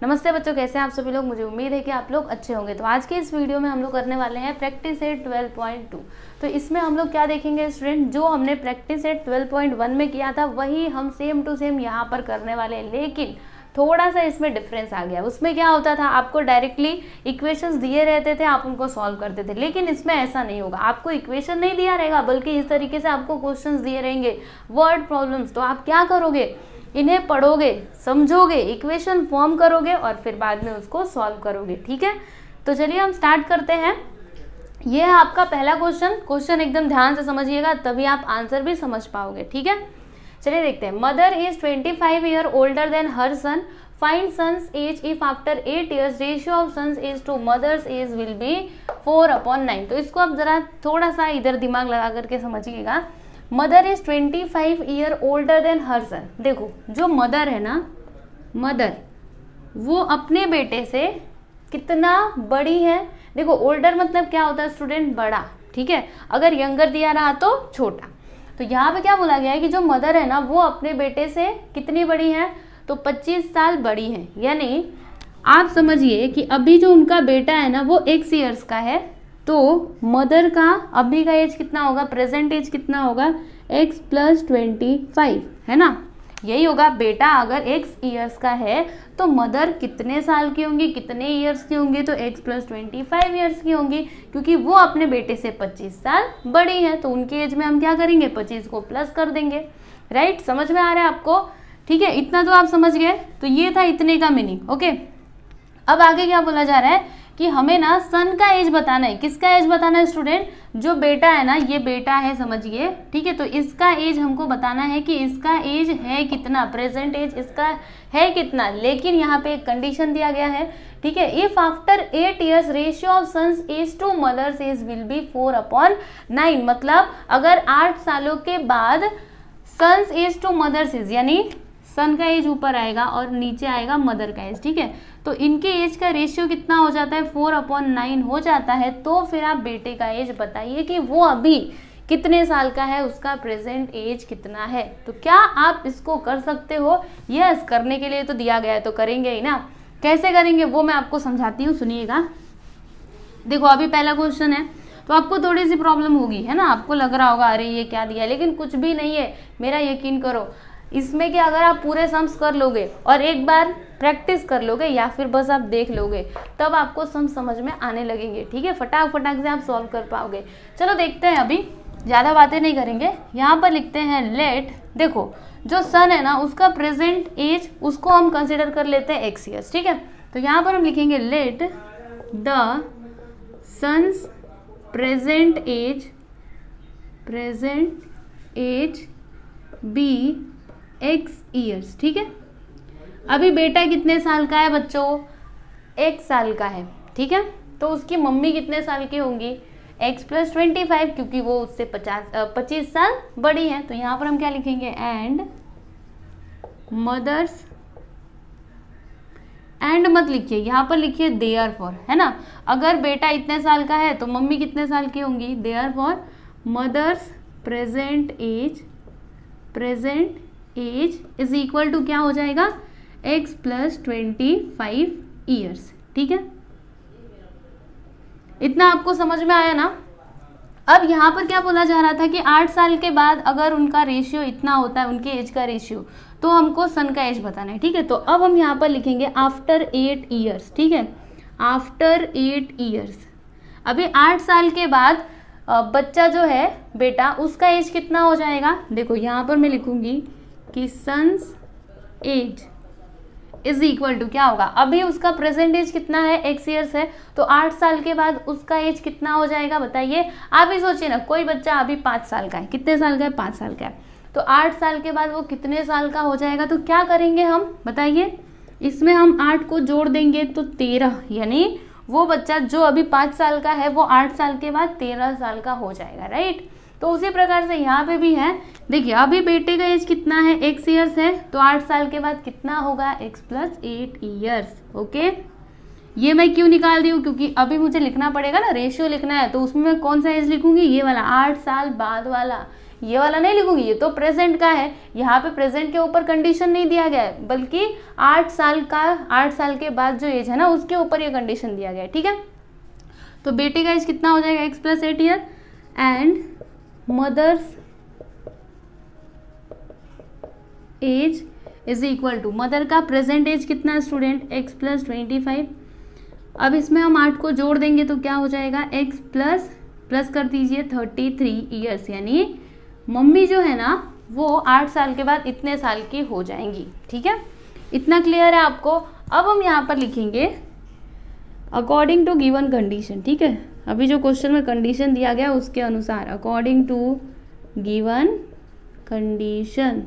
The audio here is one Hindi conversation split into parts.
नमस्ते बच्चों, कैसे हैं आप सभी लोग। मुझे उम्मीद है कि आप लोग अच्छे होंगे। तो आज के इस वीडियो में हम लोग करने वाले हैं प्रैक्टिस सेट 12.2। तो इसमें हम लोग क्या देखेंगे स्टूडेंट, जो हमने प्रैक्टिस सेट 12.1 में किया था वही हम सेम टू सेम यहाँ पर करने वाले हैं, लेकिन थोड़ा सा इसमें डिफरेंस आ गया। उसमें क्या होता था, आपको डायरेक्टली इक्वेशंस दिए रहते थे, आप उनको सॉल्व करते थे, लेकिन इसमें ऐसा नहीं होगा। आपको इक्वेशन नहीं दिया रहेगा, बल्कि इस तरीके से आपको क्वेश्चंस दिए रहेंगे, वर्ड प्रॉब्लम्स। तो आप क्या करोगे, इन्हें पढ़ोगे, समझोगे, इक्वेशन फॉर्म करोगे और फिर बाद में उसको सॉल्व करोगे। ठीक है, तो चलिए हम स्टार्ट करते हैं। ये है आपका पहला क्वेश्चन एकदम ध्यान से समझिएगा, तभी आप आंसर भी समझ पाओगे। ठीक है, चलिए देखते हैं। Mother is 25 year older than her son, find son's age if after 8 years ratio of son's age to mother's age will be 4/9। तो इसको आप जरा थोड़ा सा इधर दिमाग लगा करके समझिएगा। Mother is 25 year older than her son. देखो, जो मदर है ना, मदर वो अपने बेटे से कितना बड़ी है। देखो, ओल्डर मतलब क्या होता है स्टूडेंट, बड़ा। ठीक है, अगर यंगर दिया रहा तो छोटा। तो यहाँ पे क्या बोला गया है कि जो मदर है ना, वो अपने बेटे से कितनी बड़ी है, तो 25 साल बड़ी है। यानी आप समझिए कि अभी जो उनका बेटा है ना वो x ईयर्स का है, तो मदर का अभी का एज कितना होगा, प्रेजेंट एज कितना होगा, x + 25 है ना। यही होगा, बेटा अगर x ईयर्स का है तो मदर कितने साल की होंगी, कितने ईयर्स की होंगी, तो x + 25 ईयर्स की होंगी, क्योंकि वो अपने बेटे से 25 साल बड़ी है। तो उनके एज में हम क्या करेंगे, 25 को प्लस कर देंगे। राइट, समझ में आ रहा है आपको। ठीक है, इतना तो आप समझ गए। तो ये था इतने का मीनिंग। ओके, अब आगे क्या बोला जा रहा है कि हमें ना सन का एज बताना है। किसका एज बताना है स्टूडेंट, जो बेटा है ना, ये बेटा है समझिए। ठीक है, तो इसका एज हमको बताना है कि इसका एज है कितना, प्रेजेंट एज इसका है कितना। लेकिन यहाँ पे एक कंडीशन दिया गया है। ठीक है, if after 8 years ratio of son's age to mother's age will be 4/9। मतलब अगर 8 सालों के बाद son's age to mother's age, यानी सन का एज ऊपर आएगा और नीचे आएगा मदर का एज। ठीक है, तो इनके एज का रेशियो कितना हो जाता है, 4/9 हो जाता है। तो फिर आप बेटे का एज बताइए कि वो अभी कितने साल का है, उसका प्रेजेंट एज कितना है। तो क्या आप इसको कर सकते हो? यस, करने के लिए तो दिया गया है, तो करेंगे ही ना। कैसे करेंगे वो मैं आपको समझाती हूँ, सुनिएगा। देखो, अभी पहला क्वेश्चन है तो आपको थोड़ी सी प्रॉब्लम होगी, है ना। आपको लग रहा होगा अरे ये क्या दिया है, लेकिन कुछ भी नहीं है, मेरा यकीन करो। इसमें कि अगर आप पूरे सम्स कर लोगे और एक बार प्रैक्टिस कर लोगे या फिर बस आप देख लोगे, तब आपको सम समझ में आने लगेंगे। ठीक है, फटाक से आप सॉल्व कर पाओगे। चलो देखते हैं, अभी ज़्यादा बातें नहीं करेंगे। यहाँ पर लिखते हैं लेट। देखो, जो सन है ना, उसका प्रेजेंट एज उसको हम कंसिडर कर लेते हैं x ईयर्स। ठीक है, तो यहाँ पर हम लिखेंगे let the son's present age be x years. ठीक है, अभी बेटा कितने साल का है बच्चों, 1 साल का है। ठीक है, तो उसकी मम्मी कितने साल की होंगी, x + 25, क्योंकि वो उससे 25 साल बड़ी है। तो यहाँ पर हम क्या लिखेंगे, एंड मदर्स, एंड मत लिखिए, यहाँ पर लिखिए देयरफॉर, है ना। अगर बेटा इतने साल का है तो मम्मी कितने साल की होंगी, therefore mother's present age is equal to क्या हो जाएगा, x + 25 ईयर्स। ठीक है, इतना आपको समझ में आया ना। अब यहाँ पर क्या बोला जा रहा था कि 8 साल के बाद अगर उनका रेशियो इतना होता है, उनके एज का रेशियो, तो हमको सन का एज बताना है। ठीक है, तो अब हम यहाँ पर लिखेंगे आफ्टर 8 years। ठीक है, आफ्टर 8 years, अभी 8 साल के बाद बच्चा जो है बेटा, उसका एज कितना हो जाएगा। देखो, यहाँ पर मैं लिखूंगी कि son's age is equal to क्या होगा, अभी उसका प्रेजेंट एज कितना है, x ईयर्स है, तो 8 साल के बाद उसका एज कितना हो जाएगा बताइए। आप ही सोचिए ना, कोई बच्चा अभी 5 साल का है, कितने साल का है, 5 साल का है, तो 8 साल के बाद वो कितने साल का हो जाएगा। तो क्या करेंगे हम बताइए, इसमें हम 8 को जोड़ देंगे तो 13, यानी वो बच्चा जो अभी 5 साल का है वो 8 साल के बाद 13 साल का हो जाएगा। राइट, तो उसी प्रकार से यहाँ पे भी है। देखिए, अभी बेटे का एज कितना है, x ईयर्स है, तो 8 साल के बाद कितना होगा, x + 8 ईयर्स। ओके, ये मैं क्यों निकाल दी हूँ, क्योंकि अभी मुझे लिखना पड़ेगा ना, रेशियो लिखना है, तो उसमें मैं कौन सा एज लिखूंगी, ये वाला 8 साल बाद वाला, ये वाला नहीं लिखूंगी, ये तो प्रेजेंट का है, यहाँ पे प्रेजेंट के ऊपर कंडीशन नहीं दिया गया है, बल्कि 8 साल के बाद जो एज है ना उसके ऊपर ये कंडीशन दिया गया है, ठीक है। तो बेटे का एज कितना हो जाएगा, x + 8 year, and mother's age is equal to, mother का प्रेजेंट एज कितना है स्टूडेंट, x + 25। अब इसमें हम 8 को जोड़ देंगे तो क्या हो जाएगा, x प्लस कर दीजिए 33 ईयर्स, यानी मम्मी जो है ना वो 8 साल के बाद इतने साल की हो जाएंगी, ठीक है। इतना क्लियर है आपको। अब हम यहाँ पर लिखेंगे अकॉर्डिंग टू गिवन कंडीशन, ठीक है। अभी जो क्वेश्चन में कंडीशन दिया गया उसके अनुसार, according to given condition,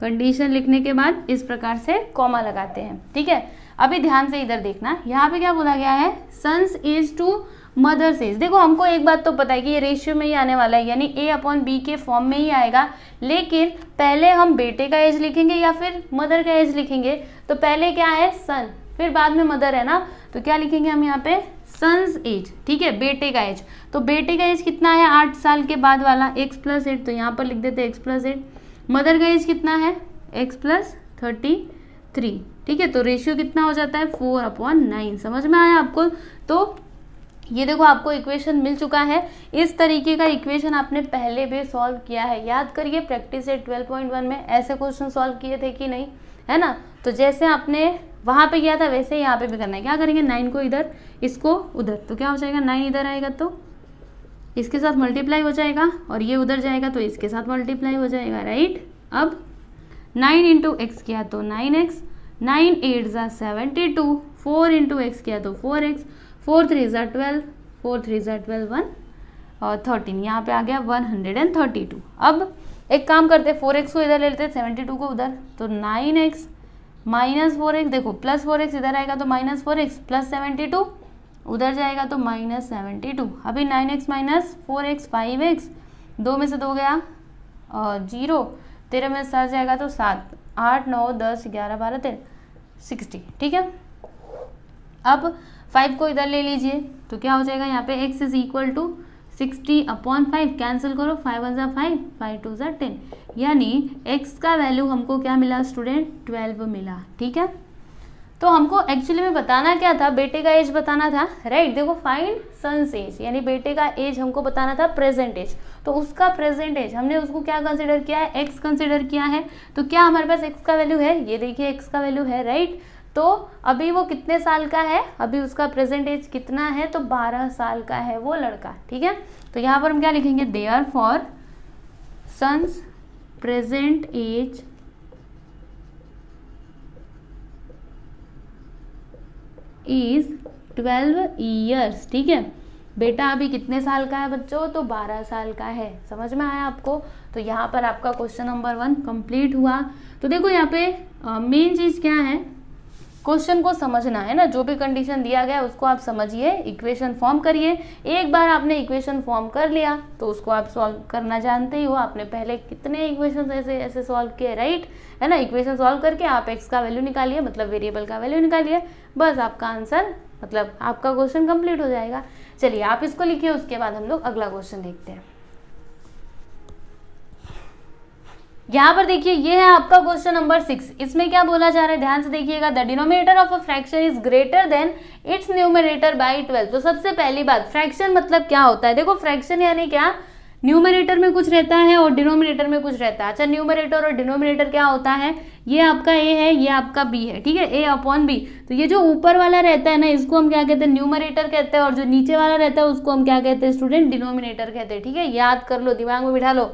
condition लिखने के बाद इस प्रकार से कॉमा लगाते हैं, ठीक है। अभी ध्यान से इधर देखना, यहाँ पे क्या बोला गया है, son's age to mother's age. देखो हमको एक बात तो पता है कि ये रेशियो में ही आने वाला है, यानी A/B के फॉर्म में ही आएगा, लेकिन पहले हम बेटे का एज लिखेंगे या फिर मदर का एज लिखेंगे। तो पहले क्या है, सन, फिर बाद में मदर है ना, तो क्या लिखेंगे हम यहाँ पे, सन्स एज, ठीक है, बेटे का एज। तो बेटे का एज कितना है, 8 साल के बाद वाला, x + 8, तो यहाँ पर लिख देते x + 8। मदर का एज कितना है, x + 33, ठीक है। तो रेशियो कितना हो जाता है, 4/9। समझ में आया आपको। तो ये देखो आपको इक्वेशन मिल चुका है। इस तरीके का इक्वेशन आपने पहले भी सॉल्व किया है, याद करिए। प्रैक्टिस सेट 12.1 में ऐसे क्वेश्चन सॉल्व किए थे कि नहीं, है ना। तो जैसे आपने वहाँ पे किया था वैसे ही यहाँ पे भी करना है। क्या करेंगे, 9 को इधर, इसको उधर, तो क्या हो जाएगा, 9 इधर आएगा तो इसके साथ मल्टीप्लाई हो जाएगा, और ये उधर जाएगा तो इसके साथ मल्टीप्लाई हो जाएगा, राइट। अब 9 × x किया तो 9x, 9 8 = 72, 4 × x किया तो 4x, 4 3 = 12, 4 3 = 12, 1 और 13, यहाँ पे आ गया 132। अब एक काम करते, 4x को इधर ले लेते, 72 को उधर, तो 9x - 4x, देखो +4x इधर आएगा तो -4x, +72 उधर जाएगा तो -72। अभी 9x - 4x 5x, 2 में से 2 गया और 0, 13 में 7 जाएगा तो 7, 8 9 10 11 12 13 60, ठीक है। अब 5 को इधर ले लीजिए तो क्या हो जाएगा, यहाँ पे x = 60/5, कैंसिल करो, 5 1 = 5, 5 2 = 10, यानी x का वैल्यू हमको क्या मिला स्टूडेंट, 12 मिला, ठीक है। तो हमको एक्चुअली में बताना क्या था, बेटे का एज बताना था, राइट। देखो फाइंड सन्स एज, यानी बेटे का एज हमको बताना था प्रेजेंट एज। तो उसका प्रेजेंट एज हमने उसको क्या कंसिडर किया है, x कंसिडर किया है। तो क्या हमारे पास x का वैल्यू है, ये देखिए x का वैल्यू है, राइट। तो अभी वो कितने साल का है, अभी उसका प्रेजेंट एज कितना है, तो 12 साल का है वो लड़का, ठीक है। तो यहाँ पर हम क्या लिखेंगे, therefore son's present age is 12 years, ठीक है। बेटा अभी कितने साल का है बच्चों, तो 12 साल का है। समझ में आया आपको। तो यहाँ पर आपका क्वेश्चन नंबर 1 कंप्लीट हुआ। तो देखो यहाँ पे मेन चीज क्या है, क्वेश्चन को समझना है ना, जो भी कंडीशन दिया गया उसको आप समझिए, इक्वेशन फॉर्म करिए। एक बार आपने इक्वेशन फॉर्म कर लिया तो उसको आप सॉल्व करना जानते ही हो। आपने पहले कितने इक्वेशन ऐसे सॉल्व किए, राइट, है ना। इक्वेशन सॉल्व करके आप x का वैल्यू निकालिए, मतलब वेरिएबल का वैल्यू निकालिए, बस आपका आंसर, मतलब आपका क्वेश्चन कंप्लीट हो जाएगा। चलिए आप इसको लिखिए, उसके बाद हम लोग अगला क्वेश्चन देखते हैं। यहाँ पर देखिए ये है आपका क्वेश्चन नंबर 6। इसमें क्या बोला जा रहा है, ध्यान से देखिएगा। The denominator of a fraction is greater than it's numerator bye 12। तो सबसे पहली बात, फ्रैक्शन मतलब क्या होता है। देखो फ्रैक्शन यानी क्या, न्यूमरेटर में कुछ रहता है और डिनोमिनेटर में कुछ रहता है। अच्छा, न्यूमरेटर और डिनोमिनेटर क्या होता है, ये आपका a है, ये आपका b है, ठीक है, a/b। तो ये जो ऊपर वाला रहता है ना, इसको हम क्या कहते हैं, न्यूमरेटर कहते हैं, और जो नीचे वाला रहता है उसको हम क्या कहते हैं स्टूडेंट, डिनोमिनेटर कहते हैं, ठीक है। याद कर लो, दिमाग में बिठा लो।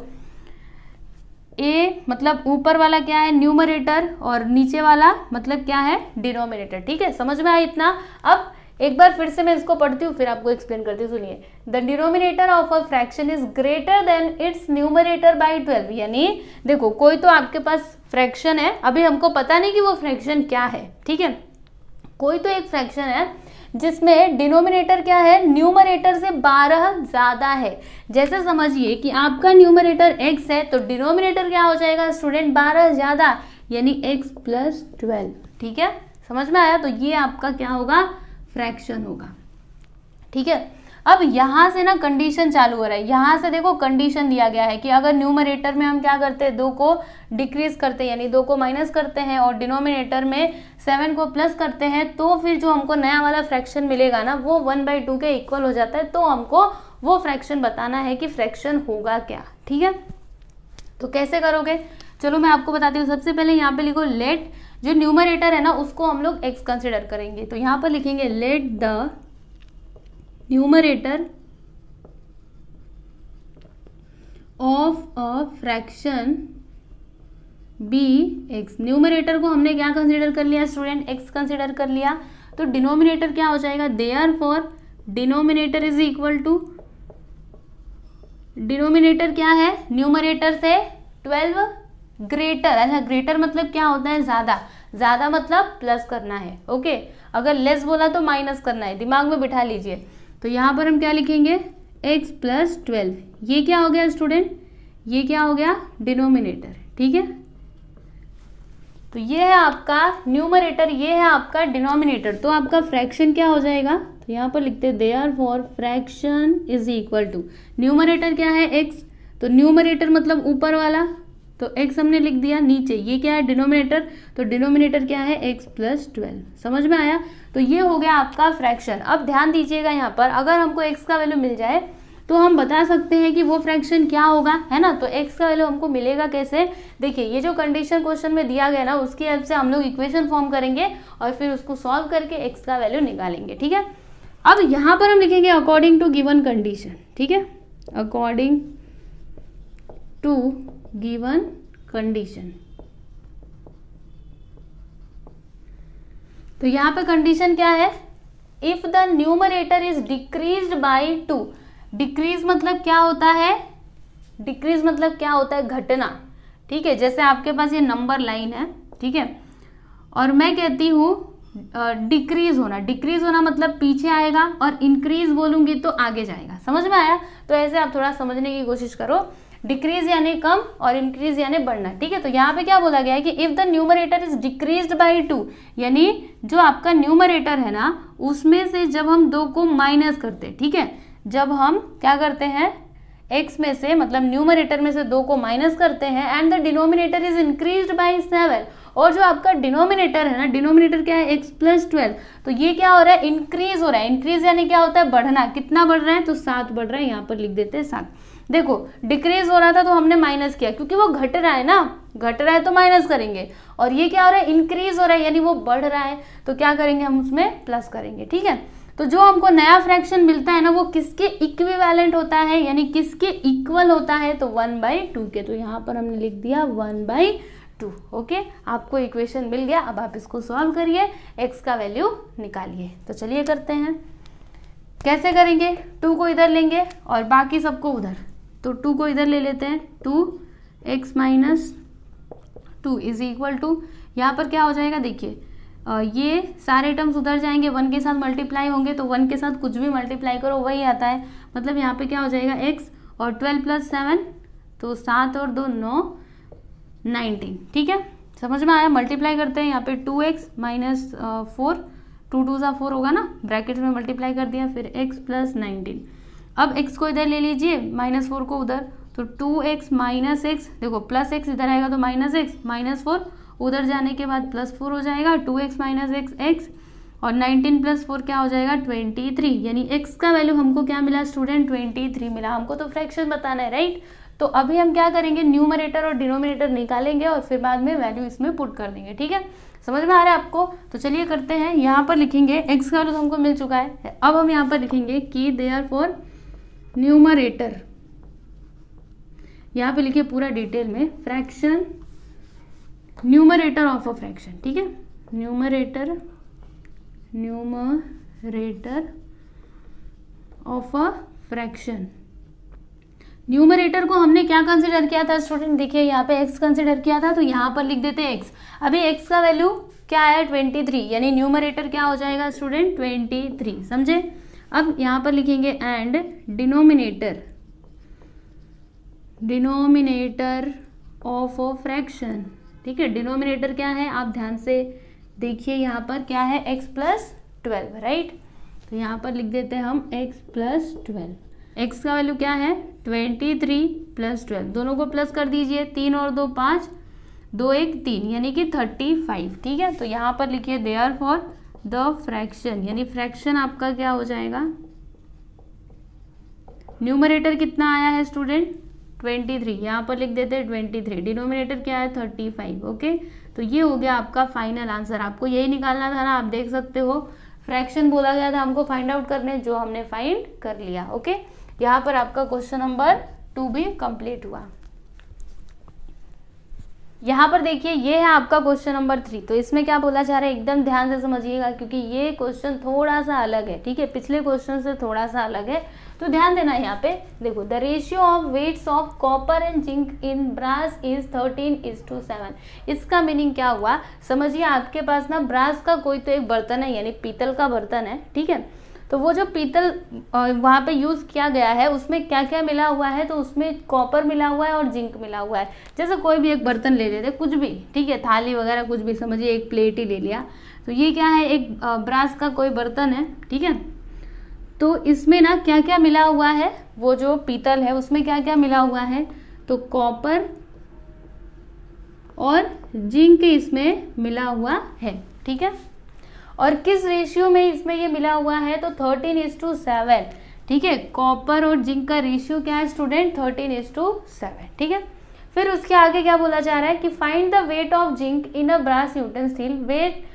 a मतलब ऊपर वाला क्या है, न्यूमरेटर, और नीचे वाला मतलब क्या है, डिनोमिनेटर, ठीक है। समझ में आया इतना। अब एक बार फिर से मैं इसको पढ़ती हूँ, फिर आपको एक्सप्लेन करती हूँ, सुनिए। The denominator of a fraction is greater than it's numerator bye 12। यानी देखो कोई तो आपके पास फ्रैक्शन है, अभी हमको पता नहीं कि वो फ्रैक्शन क्या है, ठीक है। कोई तो एक फ्रैक्शन है जिसमें डिनोमिनेटर क्या है, न्यूमरेटर से 12 ज्यादा है। जैसे समझिए कि आपका न्यूमरेटर x है, तो डिनोमिनेटर क्या हो जाएगा स्टूडेंट, 12 ज्यादा, यानी x + 12, ठीक है। समझ में आया। तो ये आपका क्या होगा, फ्रैक्शन होगा, ठीक है। अब यहाँ से ना कंडीशन चालू हो रहा है, यहाँ से देखो कंडीशन दिया गया है कि अगर न्यूमरेटर में हम क्या करते हैं, 2 को डिक्रीज करते हैं यानी 2 को माइनस करते हैं और डिनोमिनेटर में 7 को प्लस करते हैं, तो फिर जो हमको नया वाला फ्रैक्शन मिलेगा ना वो 1/2 के इक्वल हो जाता है। तो हमको वो फ्रैक्शन बताना है कि फ्रैक्शन होगा क्या। ठीक है, तो कैसे करोगे, चलो मैं आपको बताती हूँ। सबसे पहले यहाँ पे लिखो लेट, जो न्यूमरेटर है ना उसको हम लोग x कंसिडर करेंगे, तो यहाँ पर लिखेंगे let the numerator of a fraction be x। Numerator को हमने क्या कंसिडर कर लिया स्टूडेंट, x कंसिडर कर लिया, तो डिनोमिनेटर क्या हो जाएगा, therefore denominator is equal to, denominator क्या है न्यूमरेटर से 12 ग्रेटर। अच्छा, ग्रेटर मतलब क्या होता है, ज्यादा, ज्यादा मतलब प्लस करना है। ओके, अगर लेस बोला तो माइनस करना है, दिमाग में बिठा लीजिए। तो यहाँ पर हम क्या लिखेंगे, x + 12, ये क्या हो गया स्टूडेंट, ये क्या हो गया डिनोमिनेटर। ठीक है, तो ये है आपका न्यूमरेटर, ये है आपका डिनोमिनेटर, तो आपका फ्रैक्शन क्या हो जाएगा, तो यहाँ पर लिखते हैं therefore fraction is equal to, numerator क्या है x, तो न्यूमरेटर मतलब ऊपर वाला, तो x हमने लिख दिया, नीचे ये क्या है डिनोमिनेटर, तो डिनोमिनेटर क्या है x + 12। समझ में आया, तो ये हो गया आपका फ्रैक्शन। अब ध्यान दीजिएगा यहाँ पर, अगर हमको x का वैल्यू मिल जाए तो हम बता सकते हैं कि वो फ्रैक्शन क्या होगा, है ना। तो x का वैल्यू हमको मिलेगा कैसे, देखिए ये जो कंडीशन क्वेश्चन में दिया गया ना उसकी हेल्प से हम लोग इक्वेशन फॉर्म करेंगे और फिर उसको सॉल्व करके x का वैल्यू निकालेंगे। ठीक है, अब यहाँ पर हम लिखेंगे अकॉर्डिंग टू गिवन कंडीशन। ठीक है, अकॉर्डिंग टू गिवन कंडीशन, तो यहाँ पे कंडीशन क्या है, if the numerator is decreased bye 2। Decrease मतलब क्या होता है, डिक्रीज मतलब क्या होता है, घटना। ठीक है, जैसे आपके पास ये नंबर लाइन है, ठीक है, और मैं कहती हूँ डिक्रीज होना, डिक्रीज होना मतलब पीछे आएगा और इंक्रीज बोलूंगी तो आगे जाएगा। समझ में आया, तो ऐसे आप थोड़ा समझने की कोशिश करो, डिक्रीज यानी कम और इंक्रीज यानी बढ़ना। ठीक है, तो यहाँ पे क्या बोला गया है कि if the numerator is decreased bye 2, यानी जो आपका न्यूमरेटर है ना उसमें से जब हम 2 को माइनस करते, ठीक है, जब हम क्या करते हैं x में से मतलब न्यूमरेटर में से 2 को माइनस करते हैं and the denominator is increased by 7, और जो आपका डिनोमिनेटर है ना, डिनोमिनेटर क्या है x + 12, तो ये क्या हो रहा है, इंक्रीज हो रहा है। इंक्रीज यानी क्या होता है, बढ़ना। कितना बढ़ रहा है, तो 7 बढ़ रहा है, यहाँ पर लिख देते हैं 7। देखो डिक्रीज हो रहा था तो हमने माइनस किया, क्योंकि वो घट रहा है ना, घट रहा है तो माइनस करेंगे, और ये क्या हो रहा है, इंक्रीज हो रहा है यानी वो बढ़ रहा है, तो क्या करेंगे हम उसमें प्लस करेंगे। ठीक है, तो जो हमको नया फ्रैक्शन मिलता है ना वो किसके इक्विवेलेंट होता है, यानी किसके इक्वल होता है, तो 1/2 के। तो यहाँ पर हमने लिख दिया 1/2। ओके, आपको इक्वेशन मिल गया। अब आप इसको सॉल्व करिए, x का वैल्यू निकालिए। तो चलिए करते हैं, कैसे करेंगे, 2 को इधर लेंगे और बाकी सबको उधर, तो 2 को इधर ले लेते हैं, 2x - 2 इज इक्वल टू, यहाँ पर क्या हो जाएगा, देखिए ये सारे टर्म्स उधर जाएंगे, 1 के साथ मल्टीप्लाई होंगे, तो 1 के साथ कुछ भी मल्टीप्लाई करो वही आता है, मतलब यहाँ पे क्या हो जाएगा x, और 12 + 7 तो 7 और 2 9 19। ठीक है, समझ में आया। मल्टीप्लाई करते हैं, यहाँ पे 2x - 4, 2 2 = 4 होगा ना, ब्रैकेट में मल्टीप्लाई कर दिया, फिर x + 19। अब x को इधर ले लीजिए, -4 को उधर, तो 2x - x, देखो प्लस x इधर आएगा तो -x, -4 उधर जाने के बाद +4 हो जाएगा, 2x - x x, और 19 + 4 क्या हो जाएगा 23, यानी x का वैल्यू हमको क्या मिला स्टूडेंट, 23 मिला। हमको तो फ्रैक्शन बताना है, राइट। तो अभी हम क्या करेंगे, न्यूमरेटर और डिनोमिनेटर निकालेंगे और फिर बाद में वैल्यू इसमें पुट कर देंगे। ठीक है, समझ में आ रहा है आपको। तो चलिए करते हैं, यहाँ पर लिखेंगे x का वैल्यू तो हमको मिल चुका है, अब हम यहाँ पर लिखेंगे कि देयरफॉर न्यूमरेटर, यहाँ पे लिखिए पूरा डिटेल में, fraction numerator of a fraction. ठीक है, numerator of a fraction. Numerator को हमने क्या कंसिडर किया था स्टूडेंट, देखिए यहाँ पे x कंसिडर किया था, तो यहाँ पर लिख देते हैं x। अभी x का वैल्यू क्या है 23, यानी न्यूमरेटर क्या हो जाएगा स्टूडेंट 23, समझे। अब यहाँ पर लिखेंगे and denominator of a fraction. ठीक है, डिनोमिनेटर क्या है, आप ध्यान से देखिए यहाँ पर क्या है x + 12, राइट। तो यहाँ पर लिख देते हैं हम x प्लस 12। x का वैल्यू क्या है 23 प्लस 12, दोनों को प्लस कर दीजिए, 3 और 2 5, 2 1 3 यानी कि 35। ठीक है, तो यहाँ पर लिखिए देयरफॉर द फ्रैक्शन, यानी फ्रैक्शन आपका क्या हो जाएगा, न्यूमरेटर कितना आया है स्टूडेंट 23, यहाँ पर लिख देते हैं 23, डिनोमिनेटर क्या है 35। ओके, तो ये हो गया आपका फाइनल आंसर। आपको यही निकालना था ना, आप देख सकते हो फ्रैक्शन बोला गया था हमको फाइंड आउट करने, जो हमने फाइंड कर लिया। ओके, यहाँ पर आपका क्वेश्चन नंबर 2 भी कंप्लीट हुआ। यहाँ पर देखिए ये है आपका क्वेश्चन नंबर 3। तो इसमें क्या बोला जा रहा है, एकदम ध्यान से समझिएगा क्योंकि ये क्वेश्चन थोड़ा सा अलग है। ठीक है, पिछले क्वेश्चन से थोड़ा सा अलग है, तो ध्यान देना। यहाँ पे देखो, the ratio of weights of copper and zinc in brass is 13:7। इसका मीनिंग क्या हुआ, समझिए आपके पास ना ब्रास का कोई तो एक बर्तन है, यानी पीतल का बर्तन है। ठीक है, तो वो जो पीतल वहाँ पे यूज़ किया गया है उसमें क्या क्या मिला हुआ है, तो उसमें कॉपर मिला हुआ है और जिंक मिला हुआ है। जैसे कोई भी एक बर्तन ले लेते, कुछ भी, ठीक है, थाली वगैरह कुछ भी, समझिए एक प्लेट ही ले लिया, तो ये क्या है, एक ब्रास का कोई बर्तन है। ठीक है, तो इसमें ना क्या क्या मिला हुआ है, वो जो पीतल है उसमें क्या क्या मिला हुआ है, तो कॉपर और जिंक इसमें मिला हुआ है। ठीक है, और किस रेशियो में इसमें ये मिला हुआ है, तो 13:7। ठीक है, कॉपर और जिंक का रेशियो क्या है स्टूडेंट 13:7। ठीक है, फिर उसके आगे क्या बोला जा रहा है कि find the weight of zinc in a brass utensil. Weight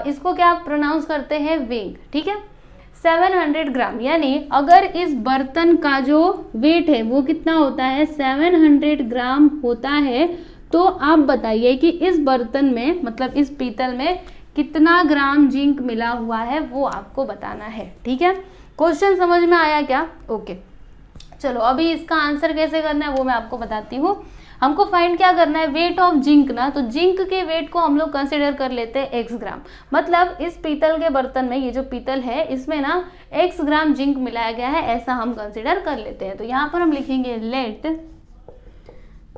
इसको क्या प्रोनाउंस करते हैं वेग। ठीक है, 700 ग्राम, यानी अगर इस बर्तन का जो वेट है वो कितना होता है 700 ग्राम होता है, तो आप बताइए कि इस बर्तन में, मतलब इस पीतल में कितना ग्राम जिंक मिला हुआ है, वो आपको बताना है। ठीक है, क्वेश्चन समझ में आया क्या? ओके, चलो अभी इसका आंसर कैसे करना है वो मैं आपको बताती हूँ। हमको फाइंड क्या करना है, वेट ऑफ जिंक ना, तो जिंक के वेट को हम लोग कंसिडर कर लेते हैं x ग्राम। मतलब इस पीतल के बर्तन में, ये जो पीतल है इसमें ना x ग्राम जिंक मिलाया गया है, ऐसा हम कंसिडर कर लेते हैं। तो यहाँ पर हम लिखेंगे let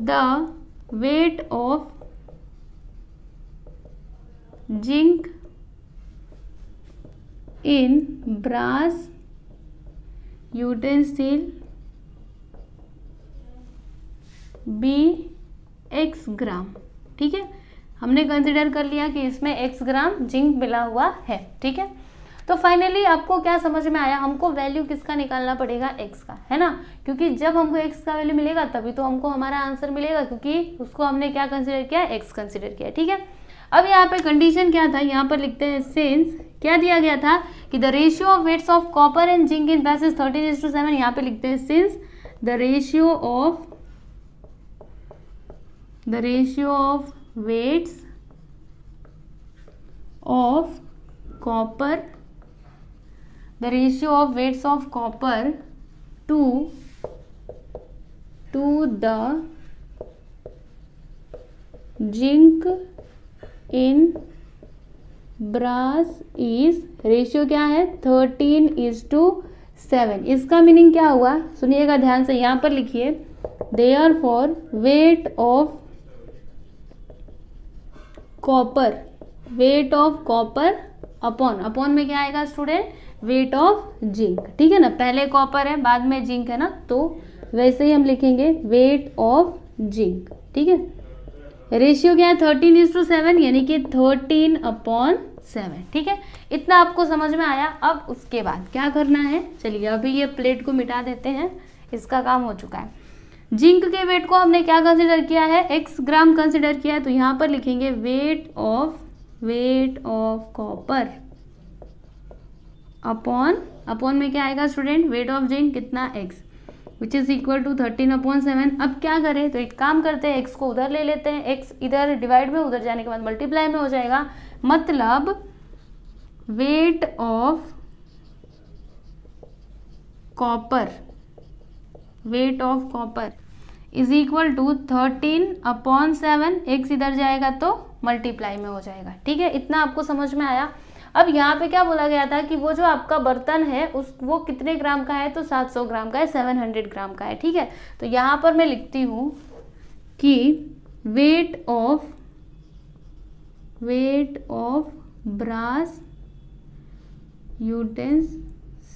the weight of zinc in brass utensil be x gram. ठीक है, हमने कंसिडर कर लिया कि इसमें x ग्राम जिंक मिला हुआ है। ठीक है, तो फाइनली आपको क्या समझ में आया, हमको वैल्यू किसका निकालना पड़ेगा, x का, है ना, क्योंकि जब हमको x का वैल्यू मिलेगा तभी तो हमको हमारा आंसर मिलेगा, क्योंकि उसको हमने क्या कंसिडर किया, x कंसिडर किया। ठीक है, अब यहाँ पे कंडीशन क्या था, यहाँ पर लिखते हैं सिंस क्या दिया गया था कि the ratio of weights of copper and zinc in brass is 13:7। यहाँ पे लिखते हैं since the ratio of weights of copper, the ratio of weights of copper to the zinc in brass is, ratio क्या है 13:7। इसका मीनिंग क्या हुआ, सुनिएगा ध्यान से, यहाँ पर लिखिए therefore weight of copper upon में क्या आएगा स्टूडेंट, वेट ऑफ जिंक। ठीक है ना, पहले कॉपर है बाद में जिंक है ना, तो वैसे ही हम लिखेंगे वेट ऑफ जिंक। ठीक है, रेशियो क्या है 13:7, यानी कि 13/7। ठीक है, इतना आपको समझ में आया। अब उसके बाद क्या करना है, चलिए अभी ये प्लेट को मिटा देते हैं, इसका काम हो चुका है। जिंक के वेट को हमने क्या कंसिडर किया है, x ग्राम कंसिडर किया है, तो यहाँ पर लिखेंगे वेट ऑफ कॉपर अपॉन में क्या आएगा स्टूडेंट, वेट ऑफ जिंक कितना x, which is equal to 13/7। अब क्या करें, तो एक काम करते हैं, x को उधर ले लेते हैं, x इधर डिवाइड में, उधर जाने के बाद मल्टीप्लाई में हो जाएगा, मतलब weight of copper is equal to 13/7, x इधर जाएगा तो मल्टीप्लाई में हो जाएगा। ठीक है, इतना आपको समझ में आया। अब यहाँ पे क्या बोला गया था कि वो जो आपका बर्तन है वो कितने ग्राम का है, तो 700 ग्राम का है, 700 ग्राम का है। ठीक है, तो यहाँ पर मैं लिखती हूँ कि weight of brass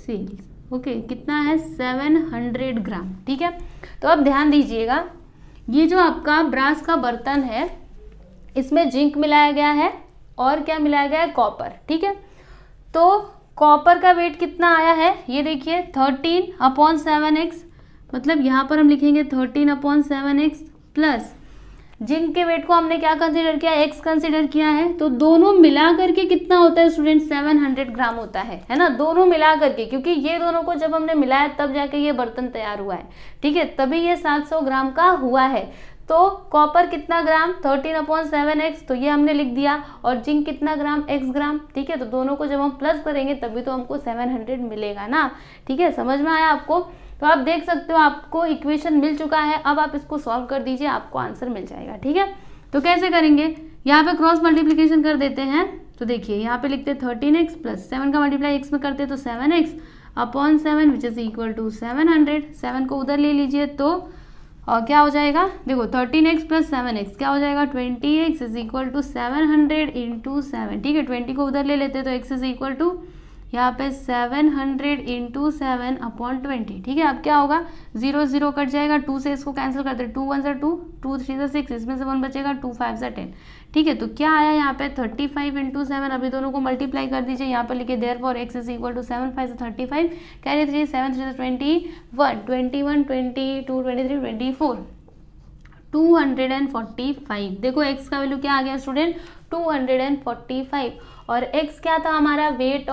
sales. Okay, कितना है 700 ग्राम। ठीक है, तो अब ध्यान दीजिएगा, ये जो आपका ब्रास का बर्तन है इसमें जिंक मिलाया गया है और क्या मिलाया गया है, कॉपर। ठीक है, तो कॉपर का वेट कितना आया है, ये देखिए 13/7x, मतलब यहाँ पर हम लिखेंगे 13/7x प्लस जिंक के वेट को हमने क्या कंसीडर किया, x कंसीडर किया है। तो दोनों मिला करके कितना होता है स्टूडेंट, 700 ग्राम होता है ना, दोनों मिला करके, क्योंकि ये दोनों को जब हमने मिलाया तब जाके ये बर्तन तैयार हुआ है। ठीक है, तभी ये 700 ग्राम का हुआ है। तो कॉपर कितना ग्राम, 13/7x, तो ये हमने लिख दिया, और जिंक कितना ग्राम, x ग्राम। ठीक है, तो दोनों को जब हम प्लस करेंगे तभी तो हमको 700 मिलेगा ना। ठीक है, समझ में आया आपको। तो आप देख सकते हो आपको इक्वेशन मिल चुका है, अब आप इसको सॉल्व कर दीजिए, आपको आंसर मिल जाएगा। ठीक है, तो कैसे करेंगे, यहाँ पे क्रॉस मल्टीप्लीकेशन कर देते हैं। तो देखिए यहाँ पे लिखते हैं 13x प्लस 7 का मल्टीप्लाई x में करते तो 7x/7 which is equal to 700। 7 को उधर ले लीजिए तो क्या हो जाएगा, देखो 13x प्लस 7x क्या हो जाएगा, 20x is equal to 700 into 7। ठीक है, 20 को उधर ले लेते तो x इज इक्वल टू यहाँ पे 700 इंटू 7/20। ठीक है, अब क्या होगा, 0 0 कट जाएगा, 2 से इसको कैंसिल करते, 2 1 सा 2, 2 3 सा 6, इसमें से 1 बचेगा, 2 5 सा 10। ठीक है, तो क्या आया यहाँ पे 35 इंटू 7, अभी दोनों को मल्टीप्लाई कर दीजिए, यहाँ पे लिखिए therefore x is equal to 7 5 से 35, कैरी 3 7 3 से 21 21 22 23 24 245। देखो x का वैल्यू क्या आ गया स्टूडेंट, 245, और x क्या था हमारा, वेट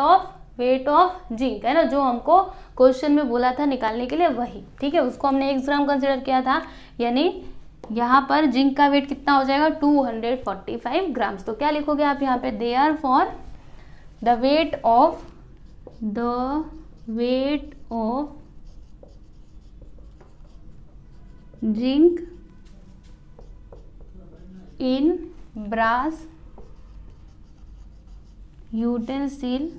ऑफ जिंक है ना, जो हमको क्वेश्चन में बोला था निकालने के लिए वही। ठीक है, उसको हमने x ग्राम कंसिडर किया था, यानी यहाँ पर जिंक का वेट कितना हो जाएगा, 245 ग्राम्स। तो क्या लिखोगे आप यहाँ पे, therefore the weight of zinc in brass utensil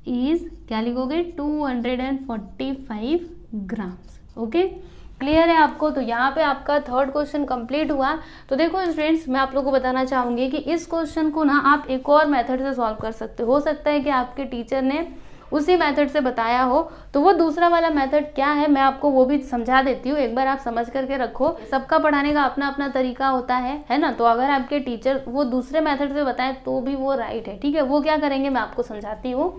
is, क्या लिखोगे, 245 ग्राम्स। ओके, क्लियर है आपको। तो यहाँ पे आपका थर्ड क्वेश्चन कंप्लीट हुआ। तो देखो स्टूडेंट्स, मैं आप लोगों को बताना चाहूँगी कि इस क्वेश्चन को ना आप एक और मेथड से सॉल्व कर सकते हो सकता है कि आपके टीचर ने उसी मेथड से बताया हो, तो वो दूसरा वाला मेथड क्या है मैं आपको वो भी समझा देती हूँ, एक बार आप समझ करके रखो। सबका पढ़ाने का अपना अपना तरीका होता है ना। तो अगर आपके टीचर वो दूसरे मेथड से बताएं तो भी वो राइट है। ठीक है, वो क्या करेंगे मैं आपको समझाती हूँ।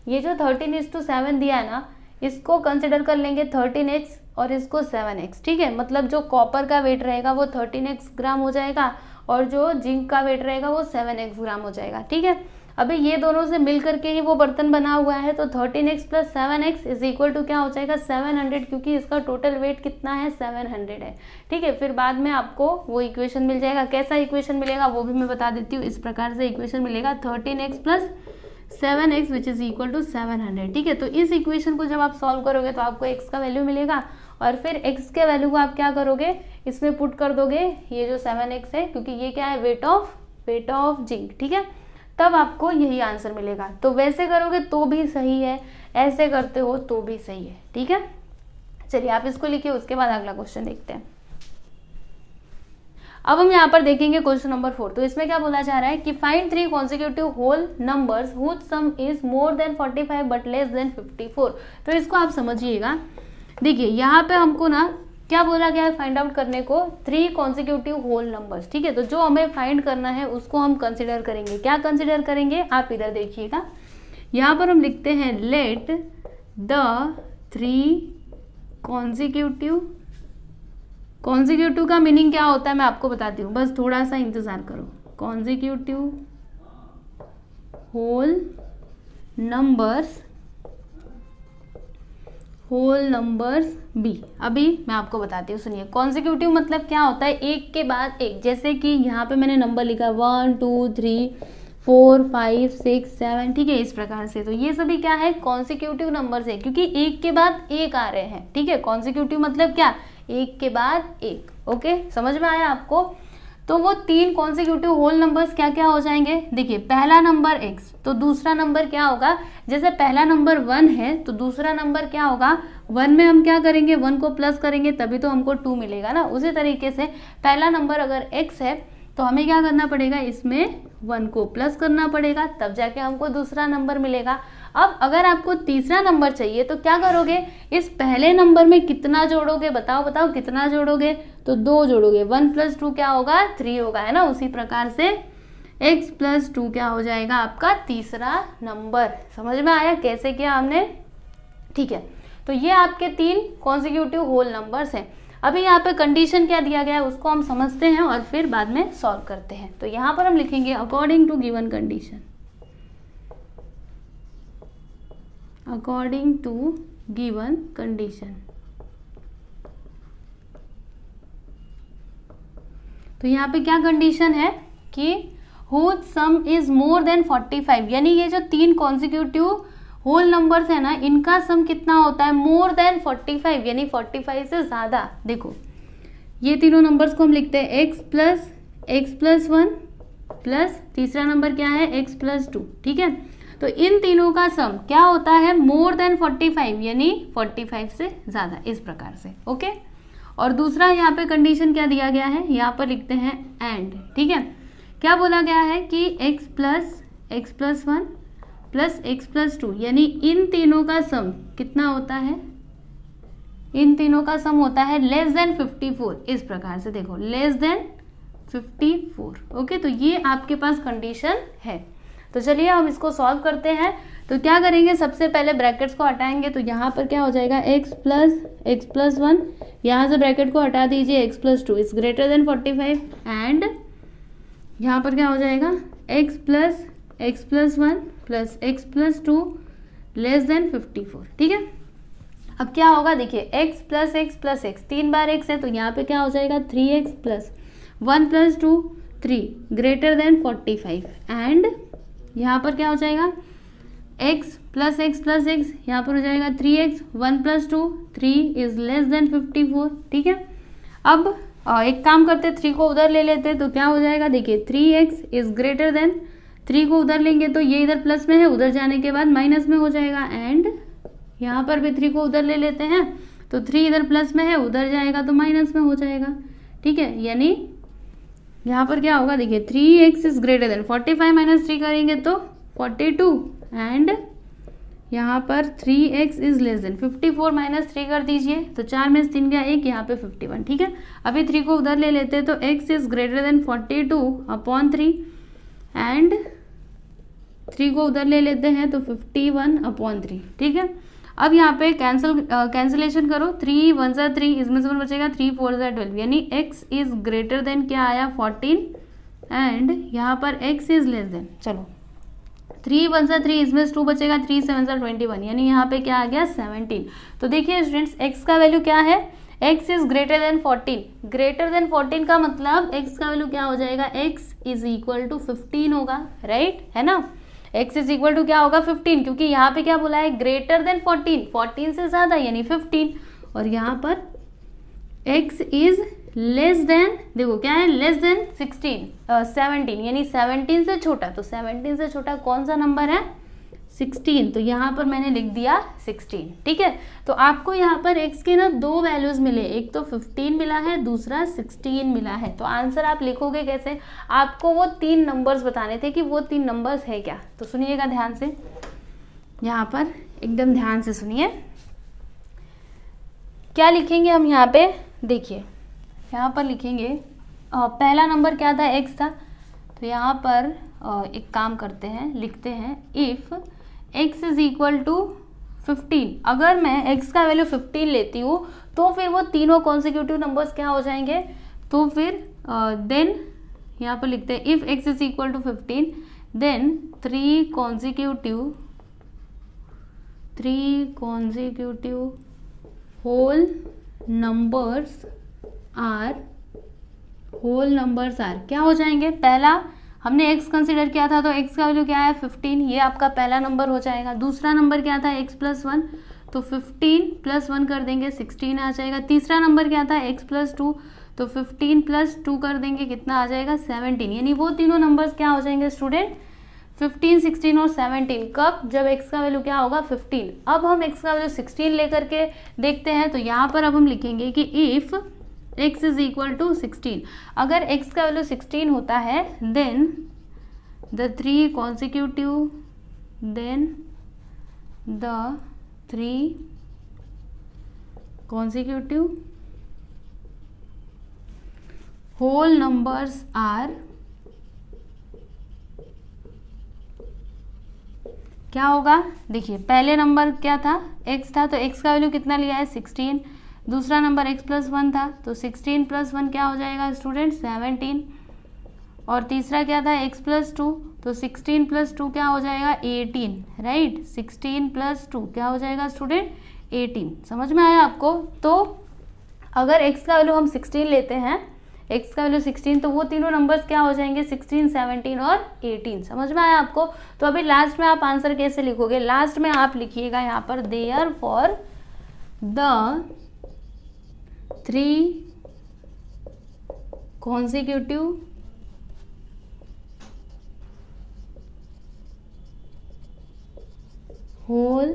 ये जो 13:7 दिया है ना, इसको कंसिडर कर लेंगे 13x और इसको 7x। ठीक है, मतलब जो कॉपर का वेट रहेगा वो 13x ग्राम हो जाएगा और जो जिंक का वेट रहेगा वो 7x ग्राम हो जाएगा। ठीक है, अभी ये दोनों से मिल करके ही वो बर्तन बना हुआ है, तो 13x plus 7x is equal to क्या हो जाएगा, 700, क्योंकि इसका टोटल वेट कितना है, 700 है। ठीक है, फिर बाद में आपको वो इक्वेशन मिल जाएगा। कैसा इक्वेशन मिलेगा वो भी मैं बता देती हूँ। इस प्रकार से इक्वेशन मिलेगा 13x plus 7x which is equal to 700। ठीक है, तो इस इक्वेशन को जब आप सॉल्व करोगे तो आपको x का वैल्यू मिलेगा और फिर x के वैल्यू को आप क्या करोगे, इसमें पुट कर दोगे ये जो 7x है, क्योंकि ये क्या है, वेट ऑफ जिंक। ठीक है, तब आपको यही आंसर मिलेगा। तो वैसे करोगे तो भी सही है, ऐसे करते हो तो भी सही है। ठीक है, चलिए आप इसको लिखिए, उसके बाद अगला क्वेश्चन देखते हैं। अब हम यहाँ पर देखेंगे क्वेश्चन नंबर 4। तो इसमें क्या बोला जा रहा है कि find 3 consecutive whole numbers whose sum is more than 45 but less than 54। तो इसको आप समझिएगा। देखिए यहाँ पे हमको ना क्या बोला गया है फाइंड आउट करने को, 3 कॉन्सिक्यूटिव होल नंबर्स। ठीक है, तो जो हमें फाइंड करना है उसको हम कंसिडर करेंगे। क्या कंसिडर करेंगे, आप इधर देखिएगा। यहाँ पर हम लिखते हैं लेट द 3 कॉन्सिक्यूटिव का मीनिंग क्या होता है मैं आपको बताती हूँ, बस थोड़ा सा इंतजार करो। Consecutive whole numbers be. अभी मैं आपको बताती हूँ, सुनिए। कॉन्सिक्यूटिव मतलब क्या होता है, एक के बाद एक। जैसे कि यहाँ पे मैंने नंबर लिखा 1 2 3 4 5 6 7। ठीक है, इस प्रकार से। तो ये सभी क्या है, कॉन्सिक्यूटिव नंबर्स है, क्योंकि एक के बाद एक आ रहे हैं। ठीक है, कॉन्सिक्यूटिव मतलब क्या, एक के बाद एक। ओके, समझ में आया आपको। तो वो 3 कॉन्सिक्यूटिव होल नंबर्स क्या क्या हो जाएंगे, देखिए पहला नंबर x, तो दूसरा नंबर क्या होगा, जैसे पहला नंबर 1 है तो दूसरा नंबर क्या होगा, 1 में हम क्या करेंगे, 1 को प्लस करेंगे तभी तो हमको 2 मिलेगा ना। उसी तरीके से पहला नंबर अगर x है तो हमें क्या करना पड़ेगा, इसमें 1 को प्लस करना पड़ेगा, तब जाके हमको दूसरा नंबर मिलेगा। अब अगर आपको तीसरा नंबर चाहिए तो क्या करोगे, इस पहले नंबर में कितना जोड़ोगे, बताओ बताओ कितना जोड़ोगे, तो 2 जोड़ोगे। 1 + 2 क्या होगा, 3 होगा, है ना। उसी प्रकार से x + 2 क्या हो जाएगा, आपका तीसरा नंबर। समझ में आया कैसे किया हमने, ठीक है। तो ये आपके 3 कॉन्जिक्यूटिव होल नंबर्स हैं। अभी यहाँ पे कंडीशन क्या दिया गया है उसको हम समझते हैं और फिर बाद में सॉल्व करते हैं। तो यहाँ पर हम लिखेंगे according to given condition, according to given condition. तो यहाँ पे क्या कंडीशन है कि whose sum is more than 45, यानी ये जो 3 कॉन्जिक्यूटिव होल नंबर्स है ना, इनका सम कितना होता है, मोर देन 45, यानी 45 से ज्यादा। देखो ये तीनों नंबर्स को हम लिखते हैं x + 1 प्लस तीसरा नंबर क्या है x + 2, ठीक है। तो इन तीनों का सम क्या होता है, मोर देन 45, यानी 45 से ज्यादा, इस प्रकार से, ओके। और दूसरा यहाँ पे कंडीशन क्या दिया गया है, यहाँ पर लिखते हैं एंड, ठीक है। क्या बोला गया है कि x + 1 प्लस x + 2, यानी इन तीनों का सम कितना होता है, इन तीनों का सम होता है लेस देन 54, इस प्रकार से देखो लेस देन 54, ओके। तो ये आपके पास कंडीशन है। तो चलिए हम इसको सॉल्व करते हैं। तो क्या करेंगे, सबसे पहले ब्रैकेट्स को हटाएंगे। तो यहाँ पर क्या हो जाएगा, x + 1, यहाँ से ब्रैकेट को हटा दीजिए, x + 2 is greater than 45, and यहाँ पर क्या हो जाएगा, x + 1 plus x + 2 less than 54, ठीक है। अब क्या होगा, देखिए x + x 3 बार x है, तो यहाँ पे क्या हो जाएगा 3x + 1 + 2 3 ग्रेटर देन 45, एंड यहाँ पर क्या हो जाएगा x + x, यहाँ पर हो जाएगा 3x 1 + 2 3 इज लेस देन 54, ठीक है। अब एक काम करते, 3 को उधर ले लेते, तो क्या हो जाएगा, देखिए 3x इज ग्रेटर देन, 3 को उधर लेंगे तो ये इधर प्लस में है, उधर जाने के बाद माइनस में हो जाएगा, एंड यहाँ पर भी 3 को उधर ले लेते हैं, तो 3 इधर प्लस में है, उधर जाएगा तो माइनस में हो जाएगा, ठीक है। यानी यहाँ पर क्या होगा, देखिए 3x इज ग्रेटर देन 45 - 3 करेंगे तो 42, एंड यहाँ पर 3x इज लेस देन 54 - 3 कर दीजिए, तो 4 में से 3 गया 1, यहाँ पे 51, ठीक है। अभी 3 को उधर ले लेते हैं, तो x is greater than 42/3, and 3 को उधर ले लेते हैं तो 51/3, ठीक है। अब यहाँ पे कैंसिलेशन करो, 3 × 1 = 3, इसमें से 1 बचेगा, 3 × 4 = 12, यानी x इज ग्रेटर देन क्या आया 14, एंड यहाँ पर x इज लेस देन, चलो 3 × 1 = 3, इसमें से 2 बचेगा, 3 × 7 = 21, यानी यहाँ पे क्या आ गया 17। तो देखिए स्टूडेंट्स, x का वैल्यू क्या है, x is greater than 14, greater than 14 का मतलब x का वैल्यू क्या हो जाएगा, x इज इक्वल टू 15 होगा, राइट, है ना। x इज इक्वल टू क्या होगा 15, क्योंकि यहाँ पे क्या बोला है, ग्रेटर देन 14 से ज्यादा यानी 15, और यहाँ पर x इज लेस देन, देखो क्या है, लेस देन 17, यानी 17 से छोटा, तो 17 से छोटा कौन सा नंबर है, 16, तो यहाँ पर मैंने लिख दिया 16, ठीक है। तो आपको यहाँ पर x के ना 2 वैल्यूज मिले, एक तो 15 मिला है, दूसरा 16 मिला है। तो आंसर आप लिखोगे कैसे, आपको वो 3 नंबर्स बताने थे कि वो 3 नंबर्स है क्या। तो सुनिएगा ध्यान से, यहाँ पर एकदम ध्यान से सुनिए, क्या लिखेंगे हम यहाँ पे, देखिए यहाँ पर लिखेंगे, पहला नंबर क्या था, x था, तो यहाँ पर एक काम करते हैं, लिखते हैं if x is equal to 15, अगर मैं x का वैल्यू 15 लेती हूँ तो फिर वो तीनों कॉन्सिक्यूटिव नंबर्स क्या हो जाएंगे, तो फिर देन यहाँ पर लिखते हैं if x is equal to 15 then 3 consecutive whole numbers are क्या हो जाएंगे, पहला हमने x कंसीडर किया था, तो x का वैल्यू क्या है 15, ये आपका पहला नंबर हो जाएगा। दूसरा नंबर क्या था x + 1, तो 15 + 1 कर देंगे 16 आ जाएगा। तीसरा नंबर क्या था x + 2, तो 15 + 2 कर देंगे, कितना आ जाएगा 17, यानी वो तीनों नंबर्स क्या हो जाएंगे स्टूडेंट 15, 16 और 17, कब, जब x का वैल्यू क्या होगा 15। अब हम x का वैल्यू 16 लेकर के देखते हैं, तो यहाँ पर अब हम लिखेंगे कि if x is equal to 16। अगर x का वैल्यू 16 होता है then the three consecutive whole numbers are, क्या होगा, देखिए पहले नंबर क्या था, x था, तो x का वैल्यू कितना लिया है 16, दूसरा नंबर x प्लस 1 था, तो 16 प्लस 1 क्या हो जाएगा स्टूडेंट 17, और तीसरा क्या था x प्लस 2, तो 16 प्लस 2 क्या हो जाएगा 18, राइट। 16 प्लस 2 क्या हो जाएगा स्टूडेंट 18। समझ में आया आपको। तो अगर x का वैल्यू हम 16 लेते हैं, x का वैल्यू 16, तो वो तीनों नंबर्स क्या हो जाएंगे 16, 17 और 18। समझ में आया आपको। तो अभी लास्ट में आप आंसर कैसे लिखोगे, लास्ट में आप लिखिएगा यहाँ पर therefore the three consecutive whole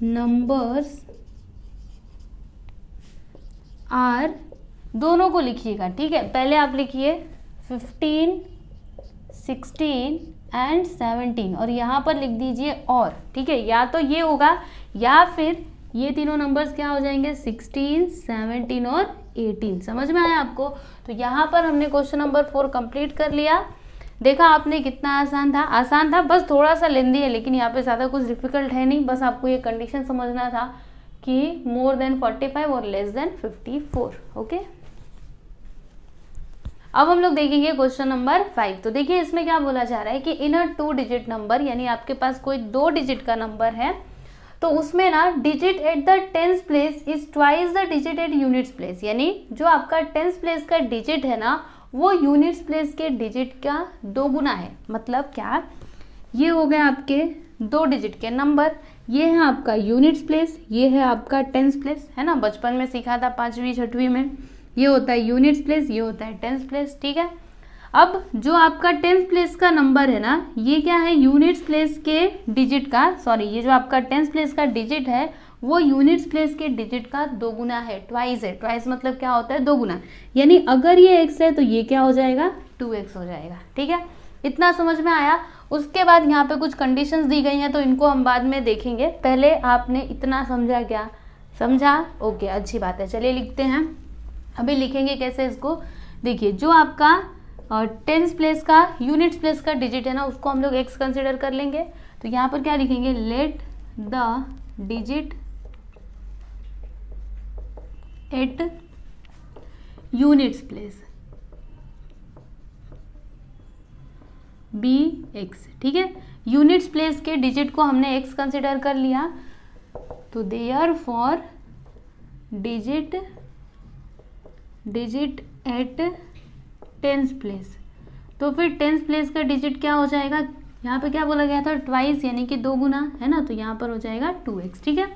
numbers are, दोनों को लिखिएगा, ठीक है। पहले आप लिखिए 15, 16 एंड 17 और यहाँ पर लिख दीजिए और, ठीक है। या तो ये होगा या फिर ये तीनों नंबर्स क्या हो जाएंगे 16, 17 और 18। समझ में आया आपको। तो यहाँ पर हमने क्वेश्चन नंबर 4 कंप्लीट कर लिया। देखा आपने कितना आसान था, बस थोड़ा सा लेंदी है, लेकिन यहाँ पे ज़्यादा कुछ डिफिकल्ट है नहीं। बस आपको ये कंडीशन समझना था कि मोर देन 45 और लेस देन 54। ओके, अब हम लोग देखेंगे क्वेश्चन नंबर 5। तो देखिए इसमें क्या बोला जा रहा है कि इन अ 2 डिजिट नंबर, यानी आपके पास कोई 2 डिजिट का नंबर है, तो उसमें ना digit at the tens place is twice the digit at units place, यानी जो आपका टेंस प्लेस का डिजिट है ना वो यूनिट्स प्लेस के डिजिट का 2 गुना है। मतलब क्या, ये हो गए आपके 2 डिजिट के नंबर, ये है आपका यूनिट्स प्लेस, ये है आपका टेंस प्लेस, है ना, बचपन में सीखा था 5वीं 6वीं में। ये होता है यूनिट्स प्लेस, ये होता है टेंस प्लेस, ठीक है। अब जो आपका टेंस प्लेस का नंबर है ना, ये क्या है यूनिट्स प्लेस के डिजिट का, सॉरी, ये जो आपका टेंस प्लेस का डिजिट है वो यूनिट्स प्लेस के डिजिट का 2 गुना है, ट्वाइस है। ट्वाइस मतलब क्या होता है 2 गुना, यानी अगर ये x है तो ये क्या हो जाएगा 2x हो जाएगा, ठीक है। इतना समझ में आया। उसके बाद यहाँ पे कुछ कंडीशंस दी गई हैं, तो इनको हम बाद में देखेंगे। पहले आपने इतना समझा, क्या समझा, ओके, अच्छी बात है। चलिए लिखते हैं। अभी लिखेंगे कैसे इसको, देखिए जो आपका टेंस प्लेस का यूनिट्स प्लेस का डिजिट है ना, उसको हम लोग x कंसिडर कर लेंगे। तो यहाँ पर क्या लिखेंगे, let the digit at units place be x, ठीक है। यूनिट्स प्लेस के डिजिट को हमने x कंसिडर कर लिया, तो therefore digit at tens place, तो फिर टेंस प्लेस का डिजिट क्या हो जाएगा, यहाँ पे क्या बोला गया था ट्वाइस, यानी कि 2 गुना, है ना, तो यहाँ पर हो जाएगा 2x, ठीक है।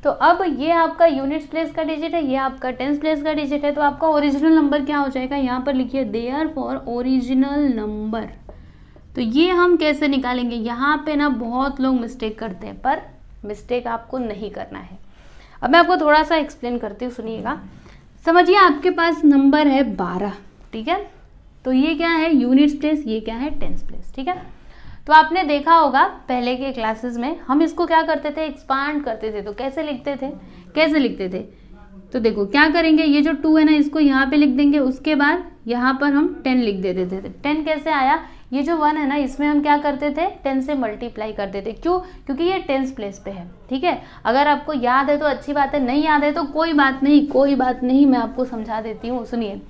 तो अब ये आपका यूनिट्स प्लेस का डिजिट है, ये आपका टेंस प्लेस का डिजिट है, तो आपका ओरिजिनल नंबर क्या हो जाएगा, यहाँ पर लिखिए देयरफॉर ओरिजिनल नंबर। तो ये हम कैसे निकालेंगे, यहाँ पे ना बहुत लोग मिस्टेक करते हैं, पर मिस्टेक आपको नहीं करना है। अब मैं आपको थोड़ा सा एक्सप्लेन करती हूँ, सुनिएगा। समझिए आपके पास नंबर है 12, ठीक है। तो ये क्या है यूनिट्स प्लेस, ये क्या है टेंस प्लेस, ठीक है। तो आपने देखा होगा पहले के क्लासेस में हम इसको क्या करते थे, एक्सपांड करते थे। तो कैसे लिखते थे, तो देखो क्या करेंगे, ये जो 2 है ना इसको यहाँ पे लिख देंगे, उसके बाद यहाँ पर हम 10 लिख देते थे। 10 कैसे आया, ये जो 1 है ना इसमें हम क्या करते थे 10 से मल्टीप्लाई करते थे। क्यों, क्योंकि ये टेंस प्लेस पे है, ठीक है। अगर आपको याद है तो अच्छी बात है, नहीं याद है तो कोई बात नहीं, मैं आपको समझा देती हूँ। सुनिए,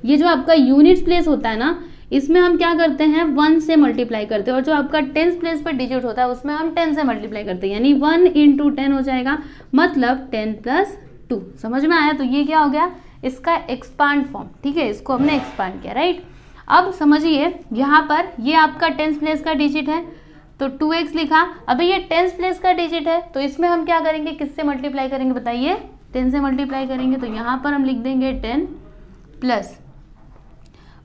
ये जो आपका यूनिट्स प्लेस होता है ना, इसमें हम क्या करते हैं 1 से मल्टीप्लाई करते हैं, और जो आपका टेंस प्लेस पर डिजिट होता है उसमें हम 10 से मल्टीप्लाई करते हैं, यानी 1 × 10 हो जाएगा, मतलब 10 + 2। समझ में आया। तो ये क्या हो गया, इसका एक्सपांड फॉर्म, ठीक है, इसको हमने एक्सपांड किया, राइट। अब समझिए यहाँ पर ये आपका टेंस प्लेस का डिजिट है, तो 2x लिखा। अभी ये टेंस प्लेस का डिजिट है, तो इसमें हम क्या करेंगे, किससे मल्टीप्लाई करेंगे बताइए, 10 से मल्टीप्लाई करेंगे। तो यहाँ पर हम लिख देंगे 10 प्लस,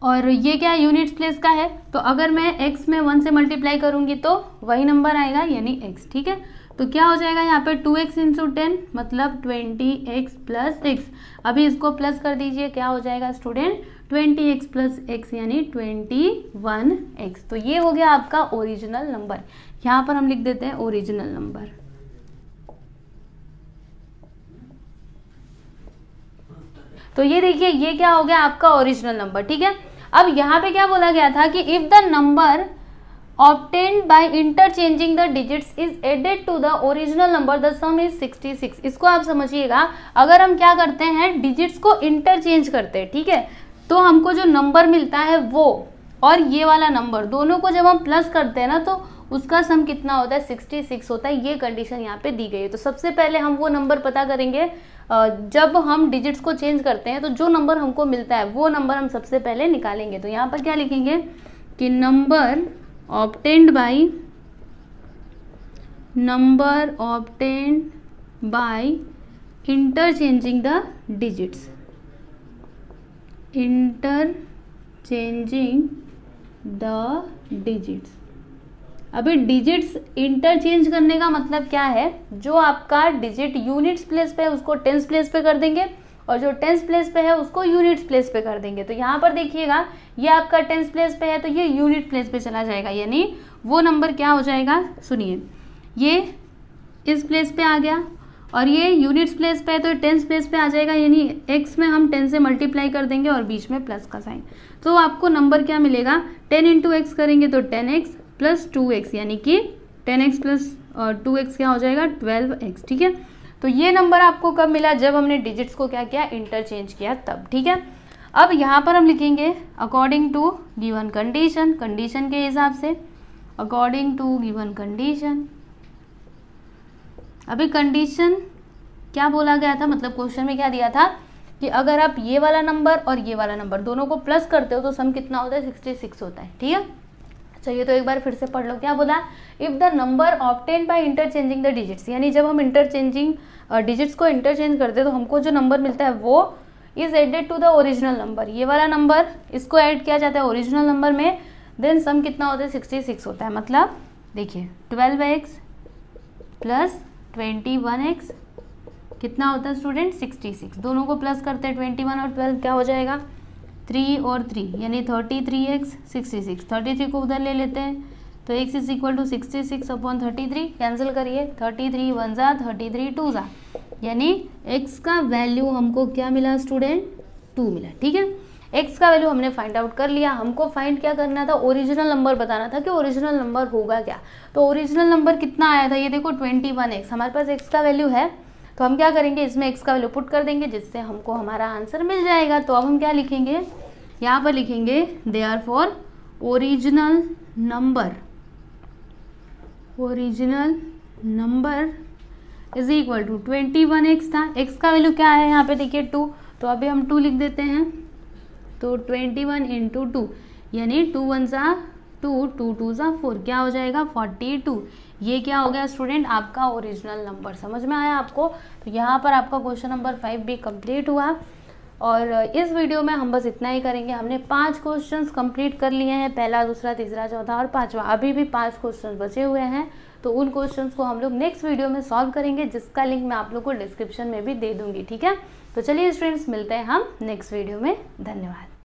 और ये क्या यूनिट्स प्लेस का है, तो अगर मैं x में 1 से मल्टीप्लाई करूंगी तो वही नंबर आएगा, यानी x, ठीक है। तो क्या हो जाएगा यहाँ पे 2x इंटू 10 मतलब 20x प्लस x। अभी इसको प्लस कर दीजिए, क्या हो जाएगा स्टूडेंट 20x प्लस x यानी 21x। तो ये हो गया आपका ओरिजिनल नंबर। यहाँ पर हम लिख देते हैं ओरिजिनल नंबर। तो ये देखिए ये क्या हो गया आपका ओरिजिनल नंबर, ठीक है। अब यहाँ पे क्या बोला गया था कि if the number obtained by interchanging the digits is added to the original number the sum is 66। इसको आप समझिएगा, अगर हम क्या करते हैं डिजिट्स को इंटरचेंज करते हैं, ठीक है, तो हमको जो नंबर मिलता है वो और ये वाला नंबर दोनों को जब हम प्लस करते हैं ना तो उसका सम कितना होता है 66 होता है। ये कंडीशन यहाँ पे दी गई है। तो सबसे पहले हम वो नंबर पता करेंगे, जब हम डिजिट्स को चेंज करते हैं तो जो नंबर हमको मिलता है वो नंबर हम सबसे पहले निकालेंगे। तो यहाँ पर क्या लिखेंगे कि number obtained by interchanging the digits, अभी डिजिट्स इंटरचेंज करने का मतलब क्या है, जो आपका डिजिट यूनिट्स प्लेस पे है उसको टेंस प्लेस पे कर देंगे और जो टेंस प्लेस पे है उसको यूनिट्स प्लेस पे कर देंगे। तो यहाँ पर देखिएगा ये आपका टेंस प्लेस पे है तो ये यूनिट प्लेस पे चला जाएगा, यानी वो नंबर क्या हो जाएगा, सुनिए ये इस प्लेस पे आ गया और ये यूनिट्स प्लेस पे है तो टेंस प्लेस पे आ जाएगा, यानी x में हम 10 से मल्टीप्लाई कर देंगे और बीच में प्लस का साइन। तो आपको नंबर क्या मिलेगा 10 इंटू एक्स करेंगे तो 10x प्लस 2x यानी कि 10x प्लस 2x क्या हो जाएगा 12x, ठीक है। तो ये नंबर आपको कब मिला, जब हमने डिजिट्स को क्या किया इंटरचेंज किया तब, ठीक है। अब यहाँ पर हम लिखेंगे according to given condition, condition के हिसाब से अकॉर्डिंग टू गिवन कंडीशन। अभी कंडीशन क्या बोला गया था, मतलब क्वेश्चन में क्या दिया था कि अगर आप ये वाला नंबर और ये वाला नंबर दोनों को प्लस करते हो तो सम कितना होता है 66 होता है, ठीक है। चलिए तो एक बार फिर से पढ़ लो, क्या बोला, if the number obtained by interchanging the digits, यानी जब हम इंटरचेंजिंग डिजिट्स को इंटरचेंज करते हैं तो हमको जो नंबर मिलता है वो is added to the original number, ये वाला नंबर इसको ऐड किया जाता है ओरिजिनल नंबर में, देन सम कितना होता है 66 होता है। मतलब देखिए 12x प्लस 21x कितना होता है स्टूडेंट 66, दोनों को प्लस करते हैं 21 और 12 क्या हो जाएगा 3 और 3 यानी 33x 66, 33 को उधर ले लेते हैं तो x is equal to 66 upon 33, cancel करिए 33 1 जा 33 2 जा, यानी x का वैल्यू हमको क्या मिला स्टूडेंट 2 मिला, ठीक है। x का वैल्यू हमने फाइंड आउट कर लिया, हमको फाइंड क्या करना था ओरिजिनल नंबर बताना था कि ओरिजिनल नंबर होगा क्या। तो ओरिजिनल नंबर कितना आया था, ये देखो 21x, हमारे पास x का वैल्यू है तो हम क्या करेंगे इसमें x का वैल्यू पुट कर देंगे जिससे हमको हमारा आंसर मिल जाएगा। तो अब हम क्या लिखेंगे, यहाँ पर लिखेंगे therefore original number is equal to 21x था, x का वैल्यू क्या है यहाँ पे देखिए 2, तो अभी हम 2 लिख देते हैं। तो 21 इंटू 2 यानी 2 1 जा 2 2 2 जा 4 क्या हो जाएगा 42। ये क्या हो गया स्टूडेंट आपका ओरिजिनल नंबर, समझ में आया आपको। तो यहाँ पर आपका क्वेश्चन नंबर 5 भी कंप्लीट हुआ और इस वीडियो में हम बस इतना ही करेंगे। हमने 5 क्वेश्चंस कंप्लीट कर लिए हैं, पहला दूसरा तीसरा चौथा और पांचवा, अभी भी 5 क्वेश्चंस बचे हुए हैं। तो उन क्वेश्चंस को हम लोग नेक्स्ट वीडियो में सॉल्व करेंगे जिसका लिंक मैं आप लोग को डिस्क्रिप्शन में भी दे दूंगी, ठीक है। तो चलिए स्टूडेंट्स मिलते हैं हम नेक्स्ट वीडियो में, धन्यवाद।